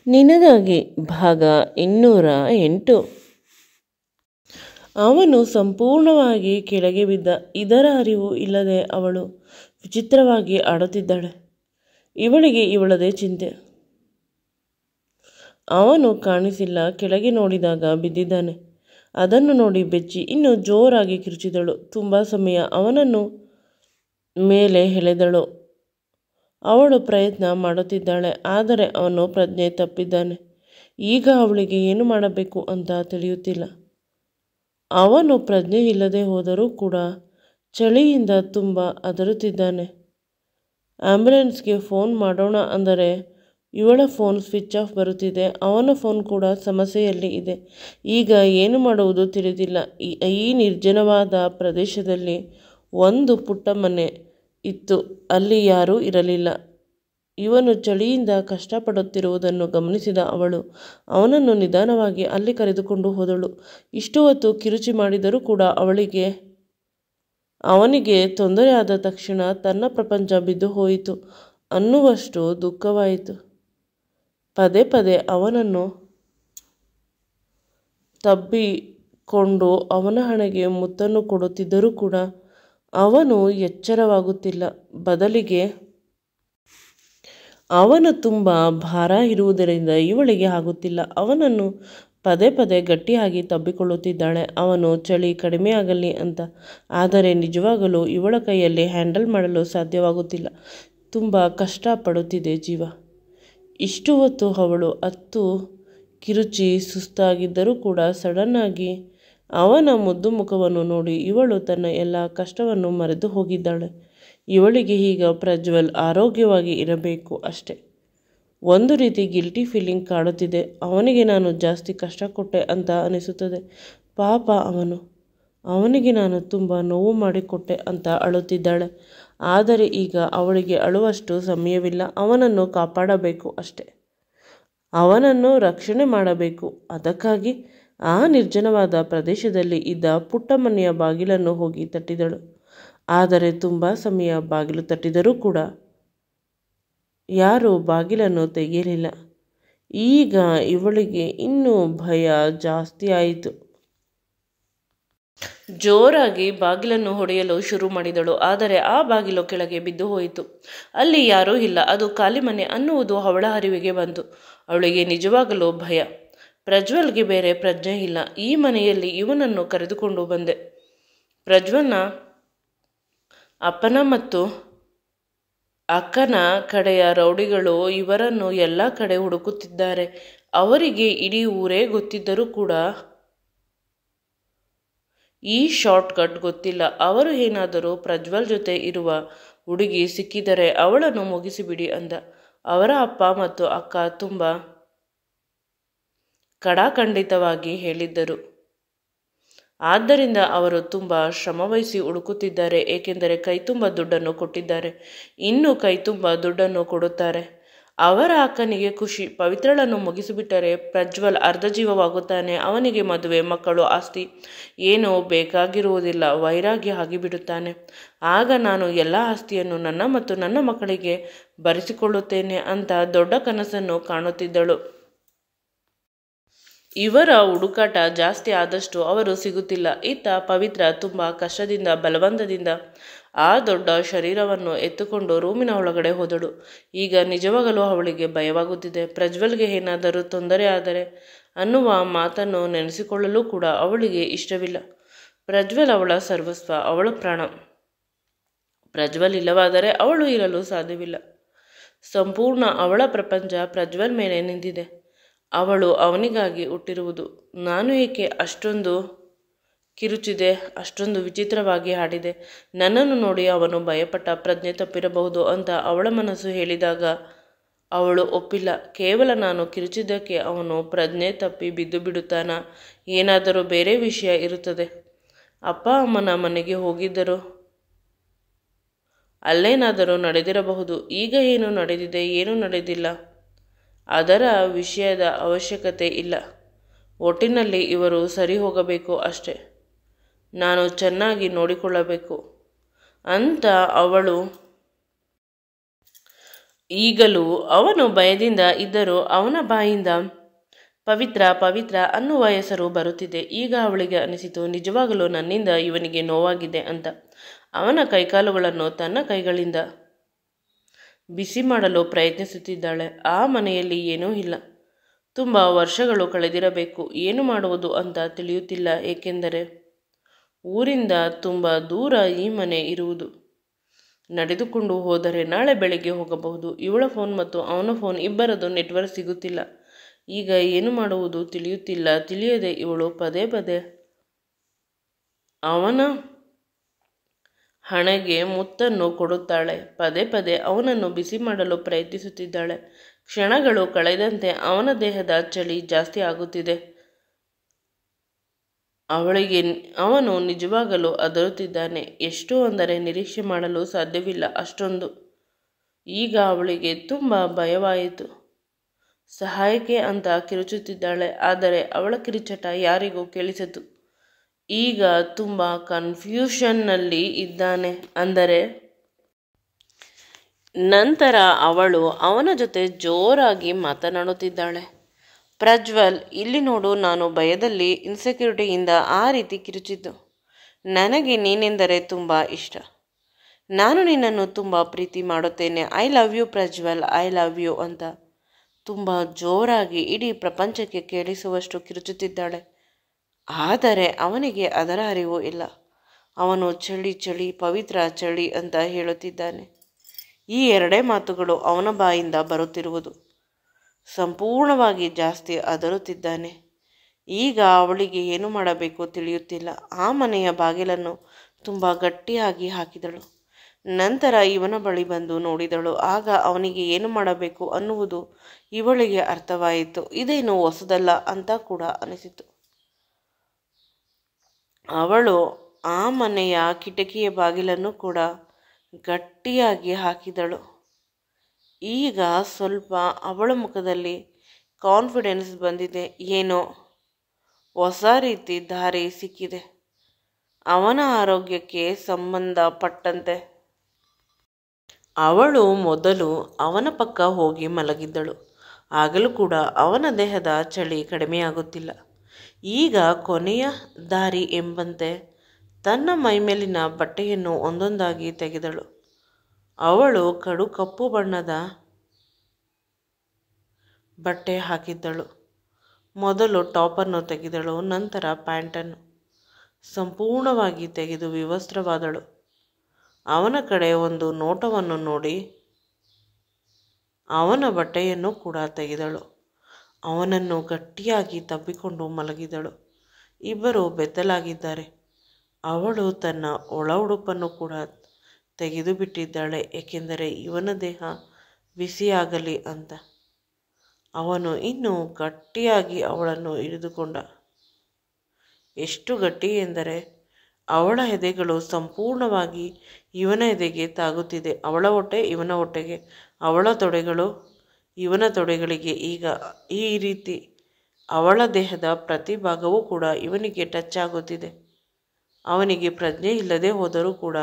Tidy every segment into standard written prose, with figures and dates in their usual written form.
ನಿನಗಾಗಿ ಭಾಗ 208. ಅವನು ಸಂಪೂರ್ಣವಾಗಿ ಕೆಳಗೆ ಬಿದ್ದ. ಇದರ ಅರಿವು ಇಲ್ಲದೆ ಅವಳು ವಿಚಿತ್ರವಾಗಿ ಆಡುತ್ತಿದ್ದಾಳೆ. ಇವಳಿಗೆ ಇವಳದೇ ಚಿಂತೆ. ಅವನು ಕಾಣಿಸಿಲ್ಲ. ಕೆಳಗೆ ನೋಡಿದಾಗ ಬಿದ್ದಿದ್ದಾನೆ. ಅದನ್ನು ನೋಡಿ ಬೆಚ್ಚಿ ಇನ್ನೂ ಜೋರಾಗಿ ಕಿರುಚಿದಳು. ತುಂಬ ಸಮಯ ಅವನನ್ನು ಮೇಲೆ ಎಳೆದಳು. ಅವಳು ಪ್ರಯತ್ನ ಮಾಡುತ್ತಿದ್ದಾಳೆ, ಆದರೆ ಅವನು ಪ್ರಜ್ಞೆ ತಪ್ಪಿದ್ದಾನೆ. ಈಗ ಅವಳಿಗೆ ಏನು ಮಾಡಬೇಕು ಅಂತ ತಿಳಿಯುತ್ತಿಲ್ಲ. ಅವನು ಪ್ರಜ್ಞೆ ಇಲ್ಲದೆ ಹೋದರೂ ಕೂಡ ಚಳಿಯಿಂದ ತುಂಬ ಅದರುತ್ತಿದ್ದಾನೆ. ಆಂಬ್ಯುಲೆನ್ಸ್ಗೆ ಫೋನ್ ಮಾಡೋಣ ಅಂದರೆ ಇವಳ ಫೋನ್ ಸ್ವಿಚ್ ಆಫ್ ಬರುತ್ತಿದೆ. ಅವನ ಫೋನ್ ಕೂಡ ಸಮಸ್ಯೆಯಲ್ಲಿ ಇದೆ. ಈಗ ಏನು ಮಾಡುವುದು ತಿಳಿದಿಲ್ಲ. ಈ ನಿರ್ಜನವಾದ ಪ್ರದೇಶದಲ್ಲಿ ಒಂದು ಪುಟ್ಟ ಮನೆ ಇತ್ತು. ಅಲ್ಲಿ ಯಾರೂ ಇರಲಿಲ್ಲ. ಇವನು ಚಳಿಯಿಂದ ಕಷ್ಟಪಡುತ್ತಿರುವುದನ್ನು ಗಮನಿಸಿದ ಅವಳು ಅವನನ್ನು ನಿಧಾನವಾಗಿ ಅಲ್ಲಿ ಕರೆದುಕೊಂಡು ಹೋದಳು. ಇಷ್ಟು ಹೊತ್ತು ಕಿರುಚಿ ಮಾಡಿದರೂ ಕೂಡ ಅವನಿಗೆ ತೊಂದರೆಯಾದ ತಕ್ಷಣ ತನ್ನ ಪ್ರಪಂಚ ಬಿದ್ದು ಹೋಯಿತು ಅನ್ನುವಷ್ಟು ದುಃಖವಾಯಿತು. ಪದೇ ಪದೇ ಅವನನ್ನು ತಬ್ಬಿಕೊಂಡು ಅವನ ಹಣೆಗೆ ಮುತ್ತನ್ನು ಕೊಡುತ್ತಿದ್ದರೂ ಕೂಡ ಅವನು ಎಚ್ಚರವಾಗುತ್ತಿಲ್ಲ. ಬದಲಿಗೆ ಅವನು ತುಂಬ ಭಾರ ಇರುವುದರಿಂದ ಇವಳಿಗೆ ಆಗುತ್ತಿಲ್ಲ. ಅವನನ್ನು ಪದೇ ಪದೇ ಗಟ್ಟಿಯಾಗಿ ತಬ್ಬಿಕೊಳ್ಳುತ್ತಿದ್ದಾಳೆ. ಅವನು ಚಳಿ ಕಡಿಮೆಯಾಗಲಿ ಅಂತ. ಆದರೆ ನಿಜವಾಗಲೂ ಇವಳ ಕೈಯಲ್ಲಿ ಹ್ಯಾಂಡಲ್ ಮಾಡಲು ಸಾಧ್ಯವಾಗುತ್ತಿಲ್ಲ. ತುಂಬ ಕಷ್ಟಪಡುತ್ತಿದೆ ಜೀವ. ಇಷ್ಟು ಹೊತ್ತು ಅವಳು ಅತ್ತು ಕಿರುಚಿ ಸುಸ್ತಾಗಿದ್ದರೂ ಕೂಡ ಸಡನ್ನಾಗಿ ಅವನ ಮುದ್ದು ಮುಖವನ್ನು ನೋಡಿ ಇವಳು ತನ್ನ ಎಲ್ಲ ಕಷ್ಟವನ್ನು ಮರೆತು ಹೋಗಿದ್ದಾಳೆ. ಇವಳಿಗೆ ಈಗ ಪ್ರಜ್ವಲ್ ಆರೋಗ್ಯವಾಗಿ ಇರಬೇಕು ಅಷ್ಟೆ. ಒಂದು ರೀತಿ ಗಿಲ್ಟಿ ಫೀಲಿಂಗ್ ಕಾಡುತ್ತಿದೆ. ಅವನಿಗೆ ನಾನು ಜಾಸ್ತಿ ಕಷ್ಟ ಕೊಟ್ಟೆ ಅಂತ ಅನಿಸುತ್ತದೆ. ಪಾಪ ಅವನಿಗೆ ನಾನು ತುಂಬ ನೋವು ಮಾಡಿಕೊಟ್ಟೆ ಅಂತ ಅಳುತ್ತಿದ್ದಾಳೆ. ಆದರೆ ಈಗ ಅವಳಿಗೆ ಅಳುವಷ್ಟು ಸಮಯವಿಲ್ಲ. ಅವನನ್ನು ಕಾಪಾಡಬೇಕು ಅಷ್ಟೆ. ಅವನನ್ನು ರಕ್ಷಣೆ ಮಾಡಬೇಕು. ಅದಕ್ಕಾಗಿ ಆ ನಿರ್ಜನವಾದ ಪ್ರದೇಶದಲ್ಲಿ ಇದ್ದ ಪುಟ್ಟ ಮನೆಯ ಬಾಗಿಲನ್ನು ಹೋಗಿ ತಟ್ಟಿದಳು. ಆದರೆ ತುಂಬ ಸಮಯ ಬಾಗಿಲು ತಟ್ಟಿದರೂ ಕೂಡ ಯಾರೂ ಬಾಗಿಲನ್ನು ತೆಗೆಯಲಿಲ್ಲ. ಈಗ ಇವಳಿಗೆ ಇನ್ನೂ ಭಯ ಜಾಸ್ತಿ ಆಯಿತು. ಜೋರಾಗಿ ಬಾಗಿಲನ್ನು ಹೊಡೆಯಲು ಶುರು ಮಾಡಿದಳು. ಆದರೆ ಆ ಬಾಗಿಲು ಕೆಳಗೆ ಬಿದ್ದು ಹೋಯಿತು. ಅಲ್ಲಿ ಯಾರೂ ಇಲ್ಲ. ಅದು ಖಾಲಿ ಮನೆ ಅನ್ನುವುದು ಅವಳ ಅರಿವಿಗೆ ಬಂತು. ಅವಳಿಗೆ ನಿಜವಾಗಲೂ ಭಯ. ಪ್ರಜ್ವಲ್ಗೆ ಬೇರೆ ಪ್ರಜ್ಞೆ ಇಲ್ಲ. ಈ ಮನೆಯಲ್ಲಿ ಇವನನ್ನು ಕರೆದುಕೊಂಡು ಬಂದೆ. ಪ್ರಜ್ವಲ್ನ ಅಪ್ಪನ ಮತ್ತು ಅಕ್ಕನ ಕಡೆಯ ರೌಡಿಗಳು ಇವರನ್ನು ಎಲ್ಲ ಕಡೆ ಹುಡುಕುತ್ತಿದ್ದಾರೆ. ಅವರಿಗೆ ಇಡೀ ಊರೇ ಗೊತ್ತಿದ್ದರೂ ಕೂಡ ಈ ಶಾರ್ಟ್ಕಟ್ ಗೊತ್ತಿಲ್ಲ. ಅವರು ಏನಾದರೂ ಪ್ರಜ್ವಲ್ ಜೊತೆ ಇರುವ ಹುಡುಗಿ ಸಿಕ್ಕಿದರೆ ಅವಳನ್ನು ಮುಗಿಸಿಬಿಡಿ ಅಂದ. ಅವರ ಅಪ್ಪ ಮತ್ತು ಅಕ್ಕ ತುಂಬ ಖಡಾಖಂಡಿತವಾಗಿ ಹೇಳಿದ್ದರು. ಆದ್ದರಿಂದ ಅವರು ತುಂಬ ಶ್ರಮವಹಿಸಿ ಹುಡುಕುತ್ತಿದ್ದಾರೆ. ಏಕೆಂದರೆ ಕೈತುಂಬ ದುಡ್ಡನ್ನು ಕೊಟ್ಟಿದ್ದಾರೆ. ಇನ್ನೂ ಕೈತುಂಬ ದುಡ್ಡನ್ನು ಕೊಡುತ್ತಾರೆ. ಅವರ ಅಕ್ಕನಿಗೆ ಖುಷಿ. ಪವಿತ್ರಳನ್ನು ಮುಗಿಸಿಬಿಟ್ಟರೆ ಪ್ರಜ್ವಲ್ ಅರ್ಧ ಜೀವವಾಗುತ್ತಾನೆ. ಅವನಿಗೆ ಮದುವೆ, ಮಕ್ಕಳು, ಆಸ್ತಿ ಏನೂ ಬೇಕಾಗಿರುವುದಿಲ್ಲ. ವೈರಾಗ್ಯ ಆಗಿಬಿಡುತ್ತಾನೆ. ಆಗ ನಾನು ಎಲ್ಲ ಆಸ್ತಿಯನ್ನು ನನ್ನ ಮತ್ತು ನನ್ನ ಮಕ್ಕಳಿಗೆ ಬರೆಸಿಕೊಳ್ಳುತ್ತೇನೆ ಅಂತ ದೊಡ್ಡ ಕನಸನ್ನು ಕಾಣುತ್ತಿದ್ದಳು. ಇವರ ಹುಡುಕಾಟ ಜಾಸ್ತಿ ಆದಷ್ಟು ಅವರು ಸಿಗುತ್ತಿಲ್ಲ. ಇತ್ತ ಪವಿತ್ರ ತುಂಬ ಕಷ್ಟದಿಂದ ಬಲವಂತದಿಂದ ಆ ದೊಡ್ಡ ಶರೀರವನ್ನು ಎತ್ತುಕೊಂಡು ರೂಮಿನ ಒಳಗಡೆ ಹೋದಳು. ಈಗ ನಿಜವಾಗಲೂ ಅವಳಿಗೆ ಭಯವಾಗುತ್ತಿದೆ. ಪ್ರಜ್ವಲ್ಗೆ ಏನಾದರೂ ತೊಂದರೆ ಆದರೆ ಅನ್ನುವ ಮಾತನ್ನು ನೆನೆಸಿಕೊಳ್ಳಲು ಕೂಡ ಅವಳಿಗೆ ಇಷ್ಟವಿಲ್ಲ. ಪ್ರಜ್ವಲ್ ಅವಳ ಸರ್ವಸ್ವ, ಅವಳ ಪ್ರಾಣ. ಪ್ರಜ್ವಲ್ ಇಲ್ಲವಾದರೆ ಅವಳು ಇರಲು ಸಾಧ್ಯವಿಲ್ಲ. ಸಂಪೂರ್ಣ ಅವಳ ಪ್ರಪಂಚ ಪ್ರಜ್ವಲ್ ಮೇಲೆ ನಿಂತಿದೆ. ಅವಳು ಅವನಿಗಾಗಿ ಹುಟ್ಟಿರುವುದು. ನಾನು ಏಕೆ ಅಷ್ಟೊಂದು ಕಿರುಚಿದೆ, ಅಷ್ಟೊಂದು ವಿಚಿತ್ರವಾಗಿ ಹಾಡಿದೆ? ನನ್ನನ್ನು ನೋಡಿ ಅವನು ಭಯಪಟ್ಟ. ಪ್ರಜ್ಞೆ ತಪ್ಪಿರಬಹುದು ಅಂತ ಅವಳ ಮನಸ್ಸು ಹೇಳಿದಾಗ ಅವಳು ಒಪ್ಪಿಲ್ಲ. ಕೇವಲ ನಾನು ಕಿರುಚಿದ್ದಕ್ಕೆ ಅವನು ಪ್ರಜ್ಞೆ ತಪ್ಪಿ ಬಿದ್ದು ಬಿಡುತ್ತಾನ? ಏನಾದರೂ ಬೇರೆ ವಿಷಯ ಇರುತ್ತದೆ. ಅಪ್ಪ ಅಮ್ಮನ ಮನೆಗೆ ಹೋಗಿದ್ದರು. ಅಲ್ಲೇನಾದರೂ ನಡೆದಿರಬಹುದು. ಈಗ ಏನು ನಡೆದಿದೆ, ಏನು ನಡೆದಿಲ್ಲ ಅದರ ವಿಷಯದ ಅವಶ್ಯಕತೆ ಇಲ್ಲ. ಒಟ್ಟಿನಲ್ಲಿ ಇವರು ಸರಿ ಹೋಗಬೇಕು ಅಷ್ಟೆ. ನಾನು ಚೆನ್ನಾಗಿ ನೋಡಿಕೊಳ್ಳಬೇಕು ಅಂತ ಅವಳು ಈಗಲೂ ಅವನು ಭಯದಿಂದ ಇದ್ದರೂ ಅವನ ಬಾಯಿಂದ ಪವಿತ್ರ ಪವಿತ್ರ ಅನ್ನುವ ಹೆಸರು ಬರುತ್ತಿದೆ. ಈಗ ಅವಳಿಗೆ ಅನಿಸಿತು, ನಿಜವಾಗಲೂ ನನ್ನಿಂದ ಇವನಿಗೆ ನೋವಾಗಿದೆ ಅಂತ. ಅವನ ಕೈಕಾಲುಗಳನ್ನು ತನ್ನ ಕೈಗಳಿಂದ ಬಿಸಿ ಮಾಡಲು ಪ್ರಯತ್ನಿಸುತ್ತಿದ್ದಾಳೆ. ಆ ಮನೆಯಲ್ಲಿ ಏನೂ ಇಲ್ಲ. ತುಂಬ ವರ್ಷಗಳು ಕಳೆದಿರಬೇಕು. ಏನು ಮಾಡುವುದು ಅಂತ ತಿಳಿಯುತ್ತಿಲ್ಲ, ಏಕೆಂದರೆ ಊರಿಂದ ತುಂಬ ದೂರ ಈ ಮನೆ ಇರುವುದು. ನಡೆದುಕೊಂಡು ಹೋದರೆ ನಾಳೆ ಬೆಳಗ್ಗೆ ಹೋಗಬಹುದು. ಇವಳ ಫೋನ್ ಮತ್ತು ಅವನ ಫೋನ್ ಇಬ್ಬರದು ನೆಟ್ವರ್ಕ್ ಸಿಗುತ್ತಿಲ್ಲ. ಈಗ ಏನು ಮಾಡುವುದು ತಿಳಿಯುತ್ತಿಲ್ಲ. ತಿಳಿಯದೆ ಇವಳು ಪದೇ ಪದೇ ಅವನ ಹಣೆಗೆ ಮುತ್ತನ್ನು ಕೊಡುತ್ತಾಳೆ. ಪದೇ ಪದೇ ಅವನನ್ನು ಬಿಸಿ ಮಾಡಲು ಪ್ರಯತ್ನಿಸುತ್ತಿದ್ದಾಳೆ. ಕ್ಷಣಗಳು ಕಳೆದಂತೆ ಅವನ ದೇಹದ ಚಳಿ ಜಾಸ್ತಿ ಆಗುತ್ತಿದೆ. ಅವನು ನಿಜವಾಗಲೂ ಅದರುತ್ತಿದ್ದಾನೆ. ಎಷ್ಟು ಅಂದರೆ ನಿರೀಕ್ಷೆ ಮಾಡಲು ಸಾಧ್ಯವಿಲ್ಲ, ಅಷ್ಟೊಂದು. ಈಗ ಅವಳಿಗೆ ತುಂಬ ಭಯವಾಯಿತು. ಸಹಾಯಕ್ಕೆ ಅಂತ ಕಿರುಚುತ್ತಿದ್ದಾಳೆ. ಆದರೆ ಅವಳ ಕಿರುಚಾಟ ಯಾರಿಗೂ ಕೇಳಿಸಿತು. ಈಗ ತುಂಬ ಕನ್ಫ್ಯೂಷನ್ನಲ್ಲಿ ಇದ್ದಾನೆ. ಅಂದರೆ ನಂತರ ಅವಳು ಅವನ ಜೊತೆ ಜೋರಾಗಿ ಮಾತನಾಡುತ್ತಿದ್ದಾಳೆ. ಪ್ರಜ್ವಲ್, ಇಲ್ಲಿ ನೋಡು, ನಾನು ಭಯದಲ್ಲಿ ಇನ್ಸೆಕ್ಯೂರಿಟಿಯಿಂದ ಆ ರೀತಿ ಕಿರುಚಿದ್ದು. ನನಗೆ ನೀನೆಂದರೆ ತುಂಬ ಇಷ್ಟ. ನಾನು ನಿನ್ನನ್ನು ತುಂಬ ಪ್ರೀತಿ ಮಾಡುತ್ತೇನೆ. I love you Prajwal, I love you ಅಂತ ತುಂಬ ಜೋರಾಗಿ ಇಡೀ ಪ್ರಪಂಚಕ್ಕೆ ಕೇಳಿಸುವಷ್ಟು ಕಿರುಚುತ್ತಿದ್ದಾಳೆ. ಆದರೆ ಅವನಿಗೆ ಅದರ ಅರಿವು ಇಲ್ಲ. ಅವನು ಚಳಿ ಚಳಿ ಪವಿತ್ರ ಚಳಿ ಅಂತ ಹೇಳುತ್ತಿದ್ದಾನೆ. ಈ ಎರಡೇ ಮಾತುಗಳು ಅವನ ಬಾಯಿಂದ ಬರುತ್ತಿರುವುದು. ಸಂಪೂರ್ಣವಾಗಿ ಜಾಸ್ತಿ ಅದರುತ್ತಿದ್ದಾನೆ. ಈಗ ಅವಳಿಗೆ ಏನು ಮಾಡಬೇಕು ತಿಳಿಯುತ್ತಿಲ್ಲ. ಆ ಮನೆಯ ಬಾಗಿಲನ್ನು ತುಂಬ ಗಟ್ಟಿಯಾಗಿ ಹಾಕಿದಳು. ನಂತರ ಇವನ ಬಳಿ ಬಂದು ನೋಡಿದಳು. ಆಗ ಅವನಿಗೆ ಏನು ಮಾಡಬೇಕು ಅನ್ನುವುದು ಇವಳಿಗೆ ಅರ್ಥವಾಯಿತು. ಇದೇನು ಹೊಸದಲ್ಲ ಅಂತ ಕೂಡ ಅನಿಸಿತು. ಅವಳು ಆ ಮನೆಯ ಕಿಟಕಿಯ ಬಾಗಿಲನ್ನು ಕೂಡ ಗಟ್ಟಿಯಾಗಿ ಹಾಕಿದಳು. ಈಗ ಸ್ವಲ್ಪ ಅವಳ ಮುಖದಲ್ಲಿ ಕಾನ್ಫಿಡೆನ್ಸ್ ಬಂದಿದೆ. ಏನೋ ಹೊಸ ರೀತಿ ದಾರಿ ಸಿಕ್ಕಿದೆ. ಅವನ ಆರೋಗ್ಯಕ್ಕೆ ಸಂಬಂಧಪಟ್ಟಂತೆ ಅವಳು ಮೊದಲು ಅವನ ಪಕ್ಕ ಹೋಗಿ ಮಲಗಿದ್ದಳು. ಆಗಲೂ ಕೂಡ ಅವನ ದೇಹದ ಚಳಿ ಕಡಿಮೆಯಾಗುತ್ತಿಲ್ಲ. ಈಗ ಕೊನೆಯ ದಾರಿ ಎಂಬಂತೆ ತನ್ನ ಮೈಮೇಲಿನ ಬಟ್ಟೆಯನ್ನು ಒಂದೊಂದಾಗಿ ತೆಗೆದಳು. ಅವಳು ಕಡು ಕಪ್ಪು ಬಣ್ಣದ ಬಟ್ಟೆ ಹಾಕಿದ್ದಳು. ಮೊದಲು ಟಾಪನ್ನು ತೆಗೆದಳು, ನಂತರ ಪ್ಯಾಂಟನ್ನು ಸಂಪೂರ್ಣವಾಗಿ ತೆಗೆದು ವಿವಸ್ತ್ರವಾದಳು. ಅವನ ಕಡೆ ಒಂದು ನೋಟವನ್ನು ನೋಡಿ ಅವನ ಬಟ್ಟೆಯನ್ನು ಕೂಡ ತೆಗೆದಳು. ಅವನನ್ನು ಗಟ್ಟಿಯಾಗಿ ತಬ್ಬಿಕೊಂಡು ಮಲಗಿದಳು. ಇಬ್ಬರು ಬೆತ್ತಲಾಗಿದ್ದಾರೆ. ಅವಳು ತನ್ನ ಒಳ ಉಡುಪನ್ನು ಕೂಡ ತೆಗೆದು ಬಿಟ್ಟಿದ್ದಾಳೆ, ಏಕೆಂದರೆ ಇವನ ದೇಹ ಬಿಸಿಯಾಗಲಿ ಅಂತ. ಅವನು ಇನ್ನೂ ಗಟ್ಟಿಯಾಗಿ ಅವಳನ್ನು ಹಿಡಿದುಕೊಂಡ. ಎಷ್ಟು ಗಟ್ಟಿ ಎಂದರೆ ಅವಳ ಎದೆಗಳು ಸಂಪೂರ್ಣವಾಗಿ ಇವನ ಎದೆಗೆ ತಾಗುತ್ತಿದೆ. ಅವಳ ಹೊಟ್ಟೆ ಇವನ ಹೊಟ್ಟೆಗೆ, ಅವಳ ತೊಡೆಗಳು ಇವನ ತೊಡೆಗಳಿಗೆ. ಈಗ ಈ ರೀತಿ ಅವಳ ದೇಹದ ಪ್ರತಿ ಭಾಗವೂ ಕೂಡ ಇವನಿಗೆ ಟಚ್ ಆಗುತ್ತಿದೆ. ಅವನಿಗೆ ಪ್ರಜ್ಞೆ ಇಲ್ಲದೆ ಹೋದರೂ ಕೂಡ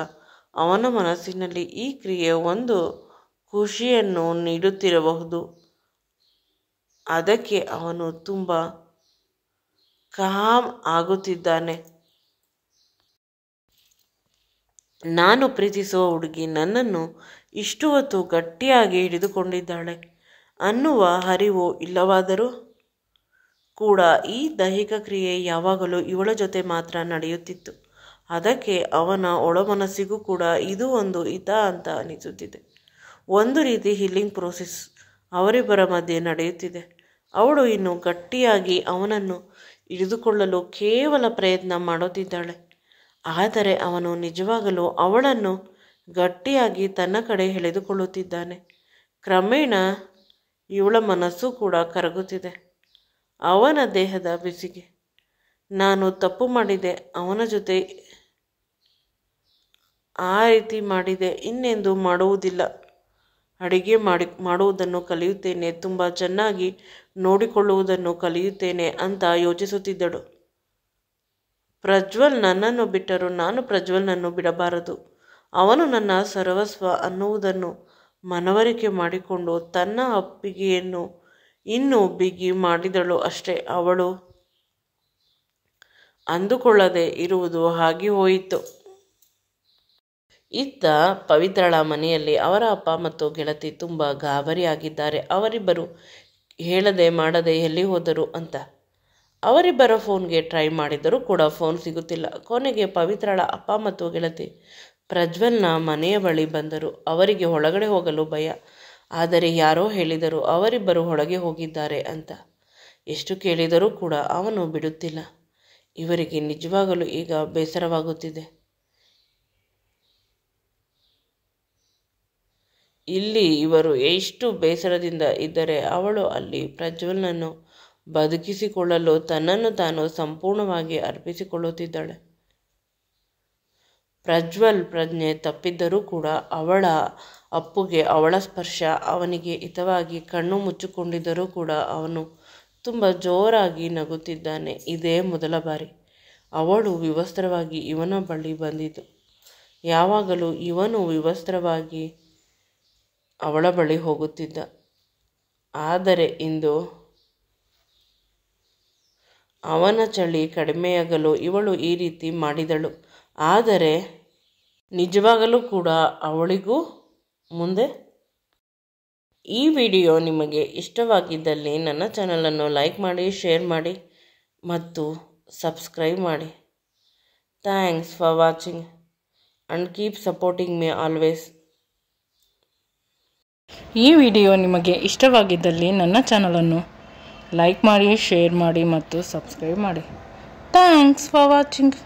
ಅವನ ಮನಸ್ಸಿನಲ್ಲಿ ಈ ಕ್ರಿಯೆ ಒಂದು ಖುಷಿಯನ್ನು ನೀಡುತ್ತಿರಬಹುದು. ಅದಕ್ಕೆ ಅವನು ತುಂಬ ಕಾಮ್ ಆಗುತ್ತಿದ್ದಾನೆ. ನಾನು ಪ್ರೀತಿಸುವ ಹುಡುಗಿ ನನ್ನನ್ನು ಇಷ್ಟು ಹೊತ್ತು ಗಟ್ಟಿಯಾಗಿ ಹಿಡಿದುಕೊಂಡಿದ್ದಾಳೆ ಅನ್ನುವ ಅರಿವು ಇಲ್ಲವಾದರೂ ಕೂಡ ಈ ದೈಹಿಕ ಕ್ರಿಯೆ ಯಾವಾಗಲೂ ಇವಳ ಜೊತೆ ಮಾತ್ರ ನಡೆಯುತ್ತಿತ್ತು. ಅದಕ್ಕೆ ಅವನ ಒಳಮನಸ್ಸಿಗೂ ಕೂಡ ಇದು ಒಂದು ಹಿತ ಅಂತ ಅನಿಸುತ್ತಿದೆ. ಒಂದು ರೀತಿ ಹೀಲಿಂಗ್ ಪ್ರೋಸೆಸ್ ಅವರಿಬ್ಬರ ಮಧ್ಯೆ ನಡೆಯುತ್ತಿದೆ. ಅವಳು ಇನ್ನು ಗಟ್ಟಿಯಾಗಿ ಅವನನ್ನು ಹಿಡಿದುಕೊಳ್ಳಲು ಕೇವಲ ಪ್ರಯತ್ನ ಮಾಡುತ್ತಿದ್ದಾಳೆ. ಆದರೆ ಅವನು ನಿಜವಾಗಲೂ ಅವಳನ್ನು ಗಟ್ಟಿಯಾಗಿ ತನ್ನ ಕಡೆ ಎಳೆದುಕೊಳ್ಳುತ್ತಿದ್ದಾನೆ. ಕ್ರಮೇಣ ಇವಳ ಮನಸ್ಸು ಕೂಡ ಕರಗುತ್ತಿದೆ ಅವನ ದೇಹದ ಬಿಸಿಗೆ. ನಾನು ತಪ್ಪು ಮಾಡಿದೆ, ಅವನ ಜೊತೆ ಆ ರೀತಿ ಮಾಡಿದೆ, ಇನ್ನೆಂದು ಮಾಡುವುದಿಲ್ಲ. ಅಡಿಗೆ ಮಾಡುವುದನ್ನು ಕಲಿಯುತ್ತೇನೆ, ತುಂಬ ಚೆನ್ನಾಗಿ ನೋಡಿಕೊಳ್ಳುವುದನ್ನು ಕಲಿಯುತ್ತೇನೆ ಅಂತ ಯೋಚಿಸುತ್ತಿದ್ದಳು. ಪ್ರಜ್ವಲ್ ನನ್ನನ್ನು ಬಿಟ್ಟರು, ನಾನು ಪ್ರಜ್ವಲ್ನನ್ನು ಬಿಡಬಾರದು. ಅವನು ನನ್ನ ಸರ್ವಸ್ವ ಅನ್ನುವುದನ್ನು ಮನವರಿಕೆ ಮಾಡಿಕೊಂಡು ತನ್ನ ಅಪ್ಪಿಗೆಯನ್ನು ಇನ್ನೂ ಬಿಗಿ ಮಾಡಿದಳು ಅಷ್ಟೇ. ಅವಳು ಅಂದುಕೊಳ್ಳದೆ ಇರುವುದು ಹಾಗೆ ಹೋಯಿತು. ಇತ್ತ ಪವಿತ್ರಳ ಮನೆಯಲ್ಲಿ ಅವರ ಅಪ್ಪ ಮತ್ತು ಗೆಳತಿ ತುಂಬ ಗಾಬರಿಯಾಗಿದ್ದಾರೆ. ಅವರಿಬ್ಬರು ಹೇಳದೆ ಮಾಡದೆ ಎಲ್ಲಿ ಹೋದರು ಅಂತ. ಅವರಿಬ್ಬರ ಫೋನ್ಗೆ ಟ್ರೈ ಮಾಡಿದರೂ ಕೂಡ ಫೋನ್ ಸಿಗುತ್ತಿಲ್ಲ. ಕೊನೆಗೆ ಪವಿತ್ರಳ ಅಪ್ಪ ಮತ್ತು ಗೆಳತಿ ಪ್ರಜ್ವಲ್ನ ಮನೆಯ ಬಳಿ ಬಂದರು. ಅವರಿಗೆ ಒಳಗಡೆ ಹೋಗಲು ಭಯ. ಆದರೆ ಯಾರೋ ಹೇಳಿದರು ಅವರಿಬ್ಬರು ಒಳಗೆ ಹೋಗಿದ್ದಾರೆ ಅಂತ. ಎಷ್ಟು ಕೇಳಿದರೂ ಕೂಡ ಅವನು ಬಿಡುತ್ತಿಲ್ಲ. ಇವರಿಗೆ ನಿಜವಾಗಲೂ ಈಗ ಬೇಸರವಾಗುತ್ತಿದೆ. ಇಲ್ಲಿ ಇವರು ಎಷ್ಟು ಬೇಸರದಿಂದ ಇದ್ದರೆ ಅವಳು ಅಲ್ಲಿ ಪ್ರಜ್ವಲ್ನನ್ನು ಬದುಕಿಸಿಕೊಳ್ಳಲು ತನ್ನನ್ನು ತಾನು ಸಂಪೂರ್ಣವಾಗಿ ಅರ್ಪಿಸಿಕೊಳ್ಳುತ್ತಿದ್ದಾಳೆ. ಪ್ರಜ್ವಲ್ ಪ್ರಜ್ಞೆ ತಪ್ಪಿದ್ದರೂ ಕೂಡ ಅವಳ ಅಪ್ಪುಗೆ ಅವಳ ಸ್ಪರ್ಶ ಅವನಿಗೆ ಹಿತವಾಗಿ. ಕಣ್ಣು ಮುಚ್ಚಿಕೊಂಡಿದ್ದರೂ ಕೂಡ ಅವನು ತುಂಬ ಜೋರಾಗಿ ನಗುತ್ತಿದ್ದಾನೆ. ಇದೇ ಮೊದಲ ಬಾರಿ ಅವಳು ವಿವಸ್ತ್ರವಾಗಿ ಇವನ ಬಳಿ ಬಂದಿದ್ದು. ಯಾವಾಗಲೂ ಇವನು ವಿವಸ್ತ್ರವಾಗಿ ಅವಳ ಬಳಿ ಹೋಗುತ್ತಿದ್ದ. ಆದರೆ ಇಂದು ಅವನ ಚಳಿ ಕಡಿಮೆಯಾಗಲು ಇವಳು ಈ ರೀತಿ ಮಾಡಿದಳು. ಆದರೆ ನಿಜವಾಗಲೂ ಕೂಡ ಅವಳಿಗೂ ಮುಂದೆ. ಈ ವಿಡಿಯೋ ನಿಮಗೆ ಇಷ್ಟವಾಗಿದ್ದಲ್ಲಿ ನನ್ನ ಚಾನಲನ್ನು ಲೈಕ್ ಮಾಡಿ, ಶೇರ್ ಮಾಡಿ ಮತ್ತು ಸಬ್ಸ್ಕ್ರೈಬ್ ಮಾಡಿ. Thanks for watching and keep supporting me always. ಈ ವಿಡಿಯೋ ನಿಮಗೆ ಇಷ್ಟವಾಗಿದ್ದಲ್ಲಿ ನನ್ನ ಚಾನಲನ್ನು ಲೈಕ್ ಮಾಡಿ, ಶೇರ್ ಮಾಡಿ ಮತ್ತು ಸಬ್ಸ್ಕ್ರೈಬ್ ಮಾಡಿ. Thanks for watching.